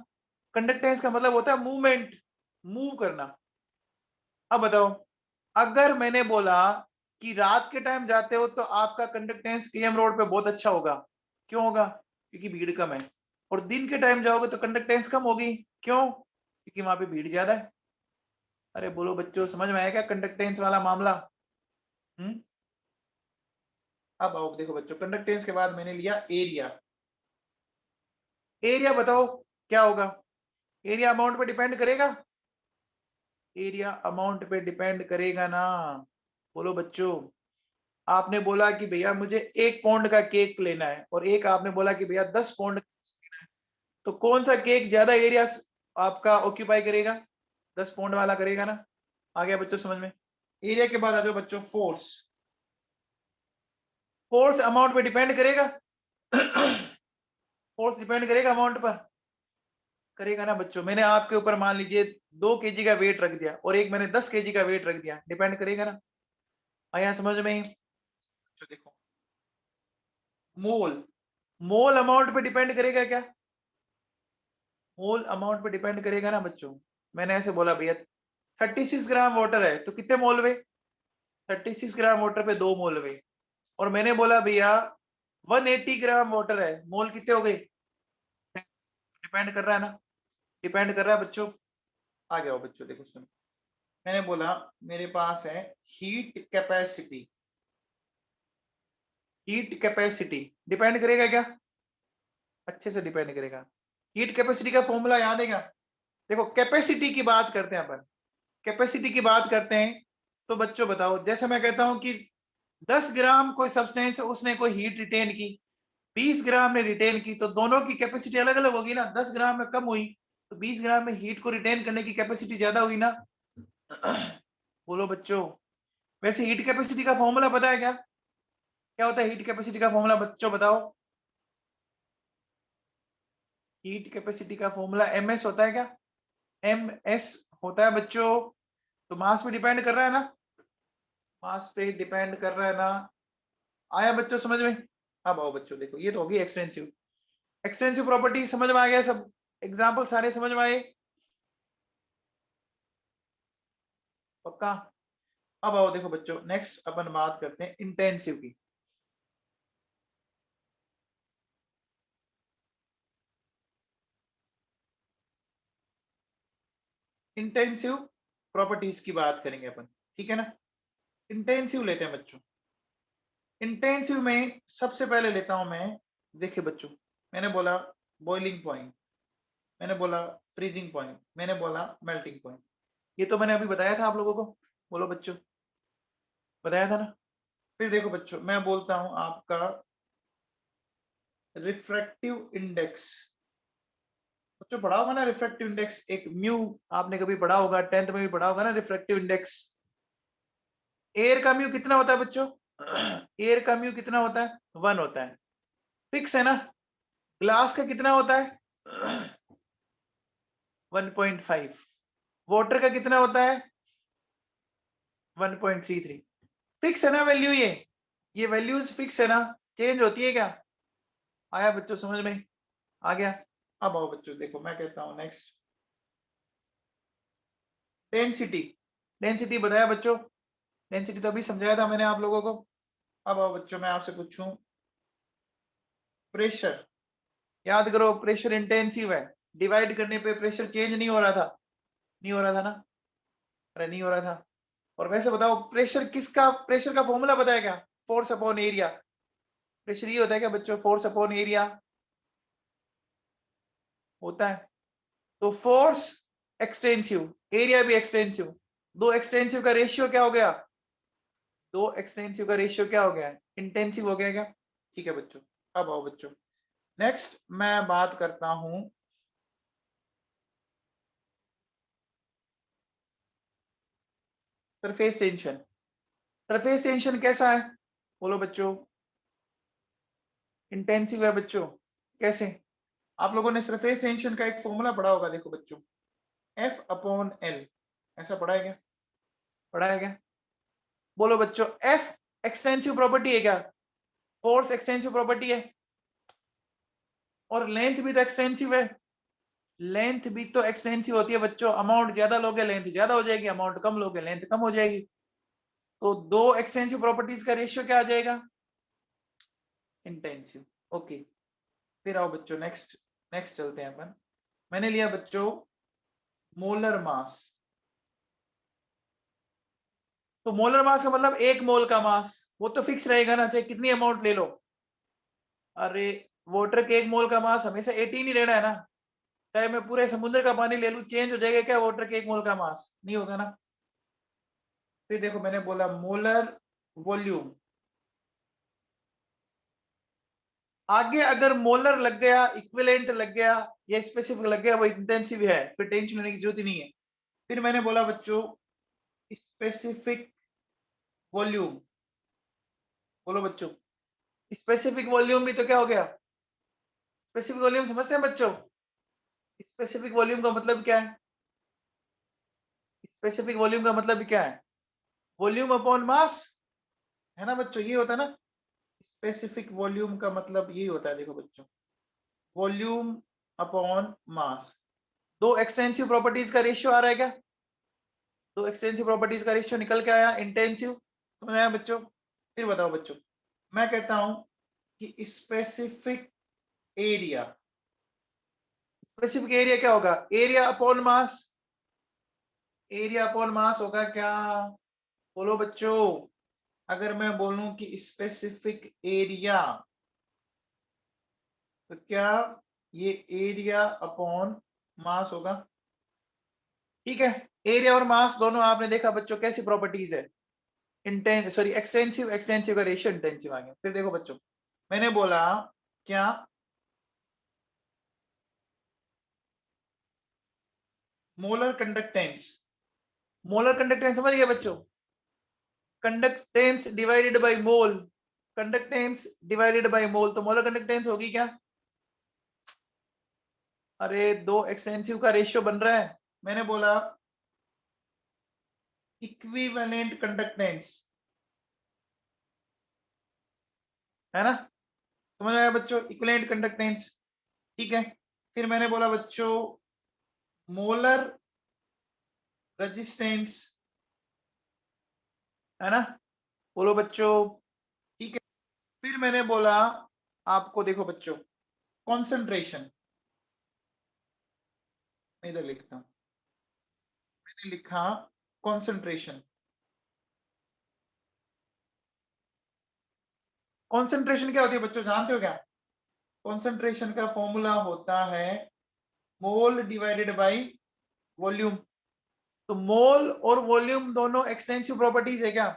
कंडक्टेंस का मतलब होता है मूवमेंट, मूव करना। अब बताओ, अगर मैंने बोला कि रात के टाइम जाते हो तो आपका कंडक्टेंस केएम रोड पे बहुत अच्छा होगा, क्यों होगा? क्योंकि भीड़ कम है। और दिन के टाइम जाओगे तो कंडक्टेंस कम होगी, क्यों? क्योंकि वहां पे भीड़ ज्यादा है। अरे बोलो बच्चों, समझ में आया क्या कंडक्टेंस वाला मामला? हम्म। अब आओ देखो बच्चों, कंडक्टेंस के बाद मैंने लिया एरिया। एरिया बताओ क्या होगा? एरिया अमाउंट पे डिपेंड करेगा? एरिया अमाउंट पे डिपेंड करेगा ना। बोलो बच्चों, आपने बोला कि भैया मुझे 1 पाउंड का केक लेना है और एक आपने बोला कि भैया 10 पाउंड लेना है, तो कौन सा केक ज्यादा एरिया आपका ऑक्यूपाई करेगा? 10 पाउंड वाला करेगा ना। आ गया बच्चों समझ में? एरिया के बाद आ जाओ बच्चों फोर्स। फोर्स अमाउंट पे डिपेंड करेगा? फोर्स डिपेंड करेगा अमाउंट पर? करेगा ना बच्चों। मैंने आपके ऊपर मान लीजिए 2 kg का वेट रख दिया और एक मैंने 10 kg का वेट रख दिया, डिपेंड करेगा ना। आया समझ में? तो देखो, मोल, मोल अमाउंट पे डिपेंड करेगा क्या? मोल अमाउंट पे डिपेंड करेगा ना बच्चों। मैंने ऐसे बोला भैया 36 ग्राम वाटर है तो कितने मोल हुए? 36 ग्राम वाटर पे 2 मोल हुए। और मैंने बोला भैया 180 ग्राम वाटर है, मोल कितने हो गए? डिपेंड कर रहा है ना, डिपेंड कर रहा है बच्चों। आ जाओ बच्चों देखो सुनो, मैंने बोला मेरे पास है heat capacity. Heat capacity depend करेगा क्या? अच्छे से डिपेंड करेगा। हीट कैपेसिटी का फॉर्मूला याद है क्या? देखो कैपेसिटी की बात करते हैं अपन, कैपेसिटी की बात करते हैं तो बच्चों बताओ, जैसे मैं कहता हूं कि 10 ग्राम कोई सब्सटेंस है, उसने कोई हीट रिटेन की, 20 ग्राम ने रिटेन की, तो दोनों की कैपेसिटी अलग अलग होगी ना। 10 ग्राम में कम हुई तो 20 ग्राम में हीट को रिटेन करने की कैपेसिटी ज्यादा हुई ना। बोलो बच्चों, वैसे हीट कैपेसिटी का फॉर्मूला पता है क्या? क्या होता है हीट कैपेसिटी का फॉर्मूला बच्चों बताओ? हीट कैपेसिटी का फॉर्मूला एमएस होता है क्या? एमएस होता है बच्चों। तो मास पे डिपेंड कर रहा है ना, मास पे डिपेंड कर रहा है ना। आया बच्चों समझ में? अब आओ बच्चों देखो, ये तो होगी एक्सटेंसिव। एक्सटेंसिव प्रॉपर्टी समझ में आ गया सब? एग्जाम्पल सारे समझ में आए? पक्का? अब आओ देखो बच्चों, नेक्स्ट अपन बात करते हैं इंटेंसिव की। इंटेंसिव प्रॉपर्टीज की बात करेंगे अपन, ठीक है ना? इंटेंसिव लेते हैं बच्चों। इंटेंसिव में सबसे पहले लेता हूं मैं, देखिए बच्चों, मैंने बोला बॉइलिंग पॉइंट, मैंने बोला फ्रीजिंग पॉइंट, मैंने बोला मेल्टिंग पॉइंट। ये तो मैंने अभी बताया था आप लोगों को। बोलो बच्चों, बताया था ना? फिर देखो बच्चों, मैं बोलता हूं आपका रिफ्रैक्टिव इंडेक्स। बच्चों पढ़ा होगा ना रिफ्रैक्टिव इंडेक्स, एक म्यू, आपने कभी पढ़ा होगा, 10th में भी पढ़ा होगा ना रिफ्रैक्टिव इंडेक्स। एयर का म्यू कितना होता है बच्चों? एयर का म्यू कितना होता है? 1 होता है, फिक्स है ना। ग्लास का कितना होता है? 1.5। वाटर का कितना होता है? 1.33। फिक्स है ना वैल्यू? ये वैल्यूज फिक्स है ना, चेंज होती है क्या? आया बच्चों समझ में? आ गया? अब आओ बच्चों देखो, मैं कहता हूं नेक्स्ट डेंसिटी। डेंसिटी बताया बच्चों, डेंसिटी तो अभी समझाया था मैंने आप लोगों को। अब आओ बच्चों, मैं आपसे पूछूं प्रेशर। याद करो, प्रेशर इंटेंसिव है, डिवाइड करने पे प्रेशर चेंज नहीं हो रहा था, नहीं हो रहा था ना? अरे नहीं हो रहा था। और वैसे बताओ प्रेशर किसका, प्रेशर का फॉर्मूला बताया क्या? Force upon area. प्रेशर ये होता है क्या बच्चों? फोर्स अपॉन एरिया होता है। तो फोर्स एक्सटेंसिव, एरिया भी एक्सटेंसिव, दो एक्सटेंसिव का रेशियो क्या हो गया? दो एक्सटेंसिव का रेशियो क्या हो गया? इंटेंसिव हो गया क्या? ठीक है बच्चों। अब आओ बच्चों, नेक्स्ट मैं बात करता हूं सरफेस टेंशन। सरफेस टेंशन कैसा है बोलो बच्चों? इंटेंसिव है बच्चों। कैसे? आप लोगों ने सरफेस टेंशन का एक फॉर्मूला पढ़ा होगा, देखो बच्चों, F/L। ऐसा पढ़ा है क्या? पढ़ा है क्या? बोलो बच्चों, F एक्सटेंसिव प्रॉपर्टी है क्या? फोर्स एक्सटेंसिव प्रॉपर्टी है, और लेंथ भी तो एक्सटेंसिव है। लेंथ भी तो एक्सटेंसिव होती है बच्चों। अमाउंट ज्यादा लोगे लेंथ ज्यादा हो जाएगी, अमाउंट कम लोगे लेंथ कम हो जाएगी। तो दो एक्सटेंसिव प्रॉपर्टीज का रेशियो क्या आ जाएगा? इंटेंसिव। ओके, फिर आओ बच्चों नेक्स्ट। नेक्स्ट चलते हैं अपन। मैंने लिया बच्चों मोलर मास। तो मोलर मास का मतलब एक मोल का मास, वो तो फिक्स रहेगा ना, चाहे कितनी अमाउंट ले लो। अरे वाटर के एक मोल का मास हमेशा 18 ही रहना है ना। चाहे मैं पूरे समुद्र का पानी ले लूं, चेंज हो जाएगा क्या वाटर के एक मोल का मास? नहीं होगा ना। फिर देखो मैंने बोला मोलर वॉल्यूम। आगे अगर मोलर लग गया, इक्विवेलेंट लग गया या स्पेसिफिक लग गया, वो इंटेंसिव है, फिर टेंशन लेने की जरूरत ही नहीं है। फिर मैंने बोला बच्चों स्पेसिफिक वॉल्यूम। बोलो बच्चों, स्पेसिफिक वॉल्यूम भी तो क्या हो गया? स्पेसिफिक वॉल्यूम समझते हैं बच्चों? स्पेसिफिक वॉल्यूम का मतलब क्या है? स्पेसिफिक वॉल्यूम का मतलब क्या है? वॉल्यूम अपॉन मास, है ना बच्चों? ये होता है ना स्पेसिफिक वॉल्यूम का मतलब, यही होता है। देखो बच्चों, वॉल्यूम अपॉन मास। दो एक्सटेंसिव प्रॉपर्टीज का रेशियो आ रहा है क्या? दो एक्सटेंसिव प्रॉपर्टीज का रेशियो निकल के आया इंटेंसिव। समझ आया बच्चों? फिर बताओ बच्चों, मैं कहता हूं कि स्पेसिफिक एरिया। स्पेसिफिक एरिया क्या होगा? Area upon mass. Area upon mass होगा क्या? बोलो बच्चों, अगर मैं बोलूं कि स्पेसिफिक एरिया, तो क्या ये एरिया अपॉन मास होगा? ठीक है, एरिया और मास दोनों आपने देखा बच्चों कैसी प्रॉपर्टीज है। इंटेंस सॉरी एक्सटेंसिव, एक्सटेंसिव का रेशियो इंटेंसिव आ गया। फिर देखो बच्चों, मैंने बोला क्या मोलर कंडक्टेंस। मोलर कंडक्टेंस समझ गया बच्चों? Conductance divided by mole. Conductance divided by mole, तो मोलर कंडक्टेंस होगी क्या? अरे दो एक्सटेंसिव का रेशियो बन रहा है। मैंने बोला इक्विवेलेंट कंडक्टेंस, है ना? समझ आया बच्चों? Equivalent conductance. ठीक है, फिर मैंने बोला बच्चों मोलर रेजिस्टेंस, है ना? बोलो बच्चों। ठीक है, फिर मैंने बोला आपको, देखो बच्चों कॉन्सेंट्रेशन। मैं इधर लिखता हूं, मैंने लिखा कॉन्सेंट्रेशन। कॉन्सेंट्रेशन क्या होती है बच्चों, जानते हो क्या? कॉन्सेंट्रेशन का फॉर्मूला होता है मोल डिवाइडेड बाय वॉल्यूम। तो मोल और वॉल्यूम दोनों एक्सटेंसिव प्रॉपर्टीज है क्या?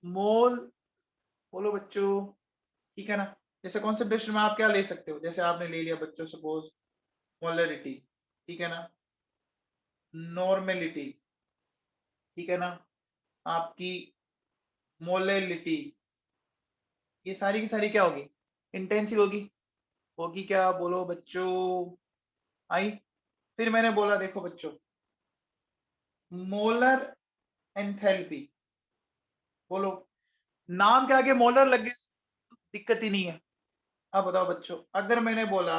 मोल, बोलो बच्चों, ठीक है ना? जैसे कॉन्सेंट्रेशन में आप क्या ले सकते हो, जैसे आपने ले लिया बच्चों सपोज मोलरिटी, ठीक है ना? नॉर्मेलिटी, ठीक है ना? आपकी मोलैलिटी, ये सारी की सारी क्या होगी? इंटेंसिव होगी। होगी क्या बोलो बच्चों? आई। फिर मैंने बोला देखो बच्चों मोलर एंथैल्पी। बोलो, नाम के आगे मोलर लग गया, दिक्कत ही नहीं है। अब बताओ बच्चों, अगर मैंने बोला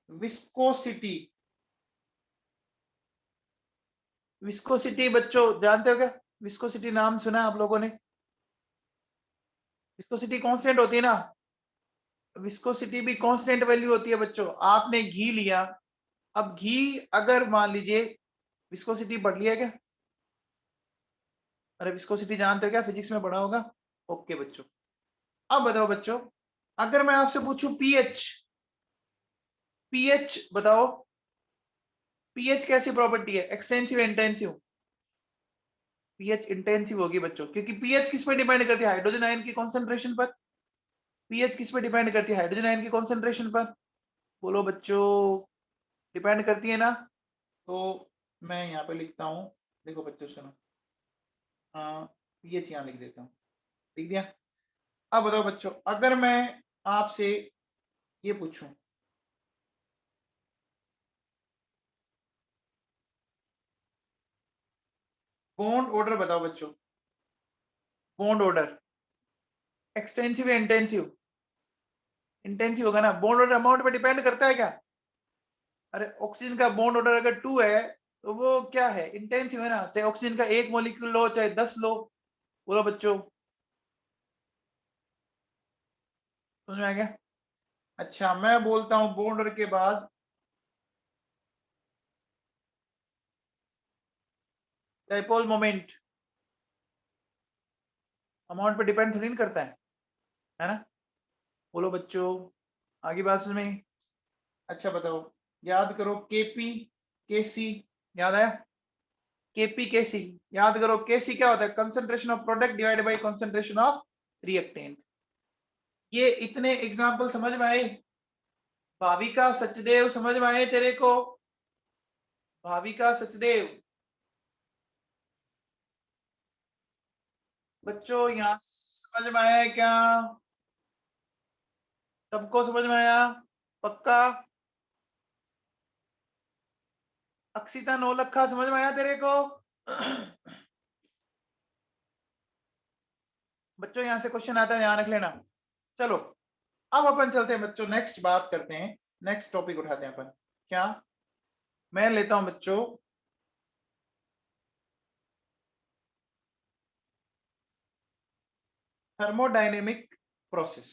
विस्कोसिटी। विस्कोसिटी बच्चों जानते हो क्या? विस्कोसिटी नाम सुना है आप लोगों ने? विस्कोसिटी कांस्टेंट होती है ना? विस्कोसिटी भी कांस्टेंट वैल्यू होती है बच्चों। आपने घी लिया, अब घी अगर मान लीजिए विस्कोसिटी बढ़ लिया क्या? अरे विस्कोसिटी जानते हो क्या, फिजिक्स में पढ़ा होगा। ओके बच्चों, अब बताओ बच्चों, अगर मैं आपसे पूछूं पीएच, पीएच बताओ, पीएच कैसी प्रॉपर्टी है? Extensive intensive? पीएच इंटेंसिव होगी बच्चों, क्योंकि पीएच किस पे डिपेंड करती है? हाइड्रोजन आयन की कॉन्सेंट्रेशन पर। पीएच किस पे डिपेंड करती है? हाइड्रोजन आयन की कॉन्सेंट्रेशन पर। बोलो बच्चों, डिपेंड करती है ना? तो मैं यहाँ पे लिखता हूं, देखो बच्चों सुनो, पीएच यहाँ लिख देता हूँ, लिख दिया। अब बताओ बच्चों, अगर मैं आपसे ये पूछूं, बॉन्ड ऑर्डर बताओ बच्चों, बॉन्ड ऑर्डर एक्सटेंसिव या इंटेंसिव? इंटेंसिव होगा ना। बॉन्ड ऑर्डर अमाउंट पे डिपेंड करता है क्या? अरे ऑक्सीजन का बॉन्ड ऑर्डर अगर 2 है तो वो क्या है, इंटेंसिव है ना। चाहे ऑक्सीजन का 1 मॉलिक्यूल लो चाहे 10 लो। बोलो बच्चों, समझ में आ गया? अच्छा, मैं बोलता हूं बॉन्ड ऑर्डर के बाद डाइपोल मोमेंट अमाउंट पे डिपेंड थोड़ी नहीं करता है ना। बोलो बच्चों, आगे बात में। अच्छा बताओ, याद करो केपी केसी, याद आया? केपी केसी याद करो। केसी क्या होता है? Concentration of product divided by concentration of reactant. ये इतने एग्जांपल समझ में आए? भाविका सचदेव समझ में आए तेरे को? भाविका सचदेव बच्चों यहाँ समझ में आया क्या? सबको समझ में आया पक्का? अक्षिता नौलखा समझ में आया तेरे को? बच्चों यहाँ से क्वेश्चन आता है, ध्यान रख लेना। चलो अब अपन चलते हैं बच्चों, नेक्स्ट बात करते हैं, नेक्स्ट टॉपिक उठाते हैं अपन। क्या मैं लेता हूं बच्चों, थर्मोडायनेमिक प्रोसेस।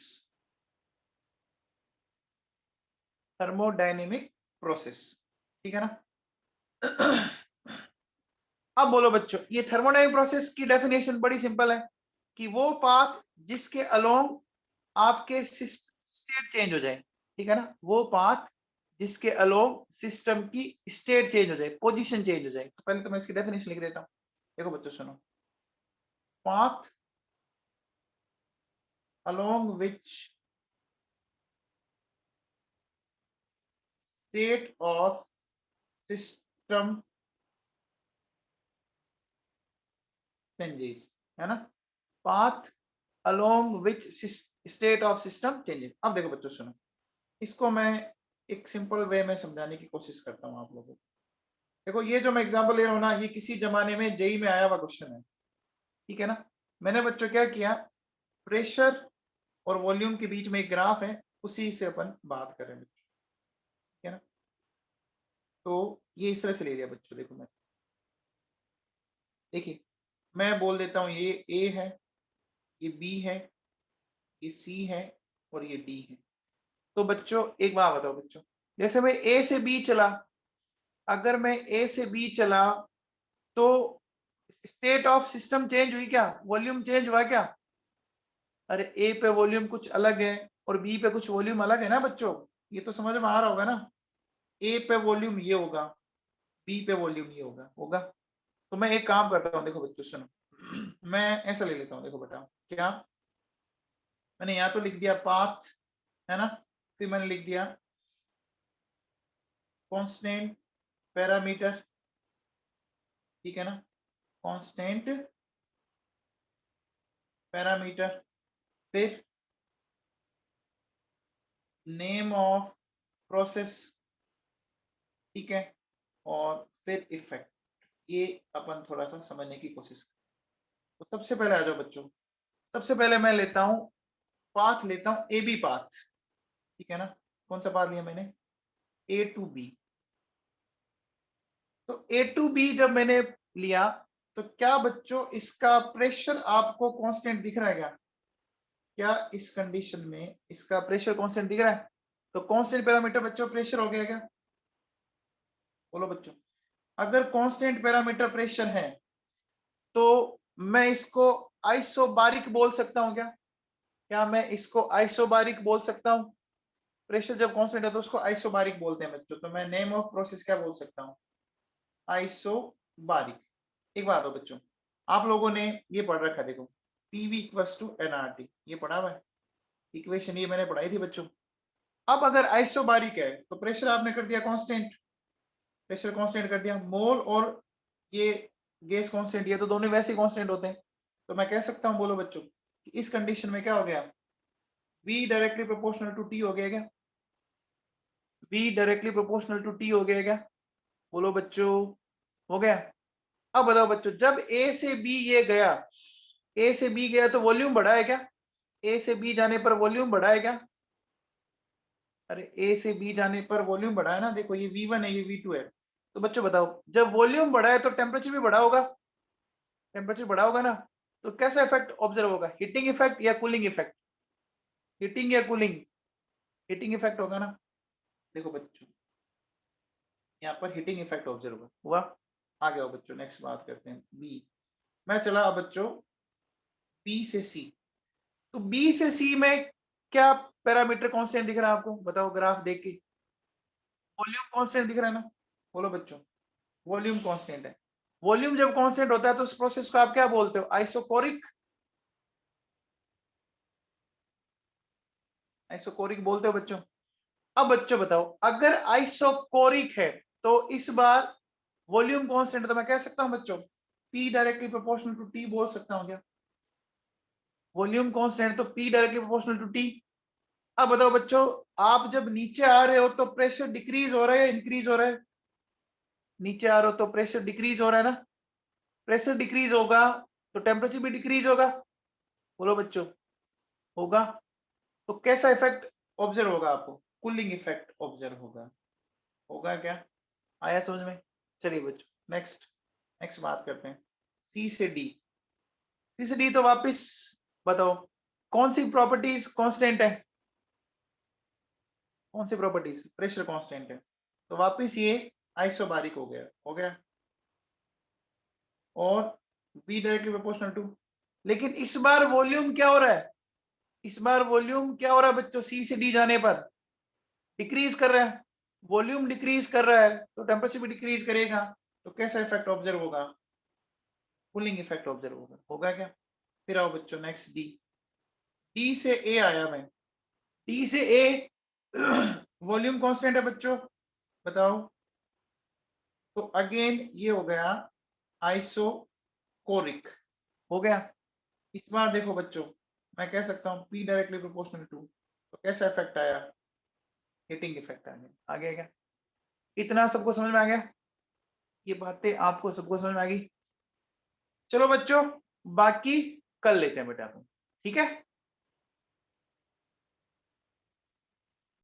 थर्मोडायनेमिक प्रोसेस, ठीक है ना। अब बोलो बच्चों, ये थर्मोडायनेमिक प्रोसेस की डेफिनेशन बड़ी सिंपल है कि वो पाथ जिसके अलोंग आपके स्टेट चेंज हो जाए, ठीक है ना। वो पाथ जिसके अलोंग सिस्टम की स्टेट चेंज हो जाए, पोजीशन चेंज हो जाए। तो पहले तो मैं इसकी डेफिनेशन लिख देता हूं। देखो बच्चों सुनो, path along which state of system changes, है ना। Path along which state of system changes। अब देखो बच्चों सुनो, इसको मैं एक सिंपल वे में समझाने की कोशिश करता हूं आप लोगों को। देखो ये जो मैं एग्जांपल ले रहा हूं ना, ये किसी जमाने में जेई में आया हुआ क्वेश्चन है, ठीक है ना। मैंने बच्चों क्या किया, प्रेशर और वॉल्यूम के बीच में एक ग्राफ है, उसी से अपन बात करें बच्चों, ठीक है ना। तो ये इस तरह से ले लिया बच्चों। देखो मैं, देखिए मैं बोल देता हूं, ये ए है, ये बी है, ये सी है और ये डी है। तो बच्चों एक बात बताओ बच्चों, जैसे मैं ए से बी चला, अगर मैं ए से बी चला तो स्टेट ऑफ सिस्टम चेंज हुई क्या? वॉल्यूम चेंज हुआ क्या? अरे ए पे वॉल्यूम कुछ अलग है और बी पे कुछ वॉल्यूम अलग है ना बच्चों। ये तो समझ में आ रहा होगा ना। ए पे वॉल्यूम ये होगा, बी पे वॉल्यूम ये होगा होगा। तो मैं एक काम करता हूँ, देखो बच्चों सुनो, मैं ऐसा ले लेता हूँ। देखो बेटा, क्या मैंने यहाँ तो लिख दिया पाथ, है ना। फिर मैंने लिख दिया कांस्टेंट पैरामीटर, ठीक है ना, कांस्टेंट पैरामीटर। फिर नेम ऑफ प्रोसेस, ठीक है, और फिर इफेक्ट। ये अपन थोड़ा सा समझने की कोशिश करें। तो सबसे पहले आ जाओ बच्चों, सबसे पहले मैं लेता हूं पाथ, लेता हूं ए बी पाथ, ठीक है ना। कौन सा पाथ लिया मैंने? ए टू बी। तो ए टू बी जब मैंने लिया तो क्या बच्चों इसका प्रेशर आपको कांस्टेंट दिख रहा है क्या? क्या इस कंडीशन में इसका प्रेशर कांस्टेंट दिख रहा है? तो कांस्टेंट पैरामीटर बच्चों प्रेशर हो गया क्या? बोलो बच्चों, अगर कांस्टेंट पैरामीटर प्रेशर है तो मैं इसको आइसोबारिक बोल सकता हूं क्या? क्या मैं इसको आइसोबारिक बोल सकता हूं? प्रेशर जब कांस्टेंट है तो उसको आइसोबारिक बोलते हैं बच्चों। तो मैं नेम ऑफ प्रोसेस क्या बोल सकता हूं? आइसोबारिक। एक बात हो बच्चों, आप लोगों ने ये पढ़ रखा है, देखो पीवी इक्वल्स टू एनआरटी, ये पढ़ा हुआ है इक्वेशन, ये मैंने पढ़ाई थी बच्चों। अब अगर आइसोबारिक है तो प्रेशर आपने कर दिया कांस्टेंट, प्रेशर कांस्टेंट कर दिया। मोल और ये गैस कांस्टेंट, ये तो दोनों वैसे ही कांस्टेंट होते हैं, तो मैं कह सकता हूं, बोलो बच्चों, कि इस कंडीशन में क्या हो गया, V directly proportional to T हो गया क्या, V directly proportional to T हो गया क्या, बोलो बच्चों, हो गया। अब बताओ बच्चों, जब A से B ये गया, A से B गया तो वॉल्यूम बढ़ा है क्या, A से B जाने पर वॉल्यूम बढ़ा है क्या, अरे A से B जाने पर वॉल्यूम बढ़ा है ना, देखो ये V1 है, ये V2 है, तो बच्चों बताओ, जब वॉल्यूम बढ़ा है तो टेम्परेचर भी बढ़ा होगा, टेम्परेचर बढ़ा होगा ना, तो कैसा इफेक्ट ऑब्जर्व होगा, हीटिंग इफेक्ट या कूलिंग इफेक्ट, हीटिंग या कूलिंग, हीटिंग इफेक्ट होगा ना। देखो बच्चों, यहाँ पर हीटिंग इफेक्ट ऑब्जर्व हुआ। आगे आओ बच्चों, नेक्स्ट बात करते हैं बी। मैं चला अब बच्चों बी से सी, तो बी से सी में क्या पैरामीटर कांस्टेंट दिख रहा है आपको, बताओ ग्राफ देख के, वॉल्यूम कांस्टेंट दिख रहा है ना, बोलो बच्चों, वॉल्यूम कांस्टेंट है। वॉल्यूम जब कांस्टेंट होता है तो उस प्रोसेस को आप क्या बोलते हो, आइसोकोरिक, आइसोकोरिक बोलते हो बच्चों। अब बच्चों बताओ, अगर आइसोकोरिक है तो इस बार वॉल्यूम कांस्टेंट, तो मैं कह सकता हूं बच्चों P directly proportional to T बोल सकता हूं क्या, वॉल्यूम कांस्टेंट तो P directly proportional to T। अब बताओ बच्चों, आप जब नीचे आ रहे हो तो प्रेशर डिक्रीज हो रहा है या इंक्रीज हो रहा है, नीचे आ रहे हो तो प्रेशर डिक्रीज हो रहा है ना, प्रेशर डिक्रीज होगा तो टेम्परेचर भी डिक्रीज होगा, बोलो बच्चों, होगा। तो कैसा इफेक्ट ऑब्जर्व होगा आपको, कूलिंग इफेक्ट ऑब्जर्व होगा, होगा क्या, आया समझ में। चलिए बच्चों, नेक्स्ट नेक्स्ट बात करते हैं सी से डी। सी से डी तो वापस बताओ, कौन सी प्रॉपर्टीज कांस्टेंट है, कौन सी प्रॉपर्टीज, प्रेशर कांस्टेंट है, तो वापस ये आइसोबारिक हो गया, हो गया, और V डायरेक्टली प्रोपोर्शनल टू, लेकिन इस बार वॉल्यूम क्या हो रहा है, इस बार वॉल्यूम क्या हो रहा है बच्चों, सी से डी जाने पर डिक्रीज कर रहा है, वॉल्यूम डिक्रीज कर रहा है तो टेम्परेचर भी डिक्रीज करेगा, तो कैसा इफेक्ट ऑब्जर्व होगा, कूलिंग इफेक्ट ऑब्जर्व होगा, होगा क्या। फिर आओ बच्चों नेक्स्ट डी, डी से ए आया मैं, डी से ए वॉल्यूम कांस्टेंट है बच्चों, बताओ, तो अगेन ये हो गया आइसोकोरिक, हो गया। इस बार देखो बच्चों, मैं कह सकता हूं P डायरेक्टली प्रोपोर्शनल टू, तो कैसा इफेक्ट आया, हीटिंग इफेक्ट आ गया, आ गया क्या, इतना सबको समझ में आ गया, ये बातें आपको सबको समझ में आ गई। चलो बच्चों, बाकी कर लेते हैं बेटा, ठीक है।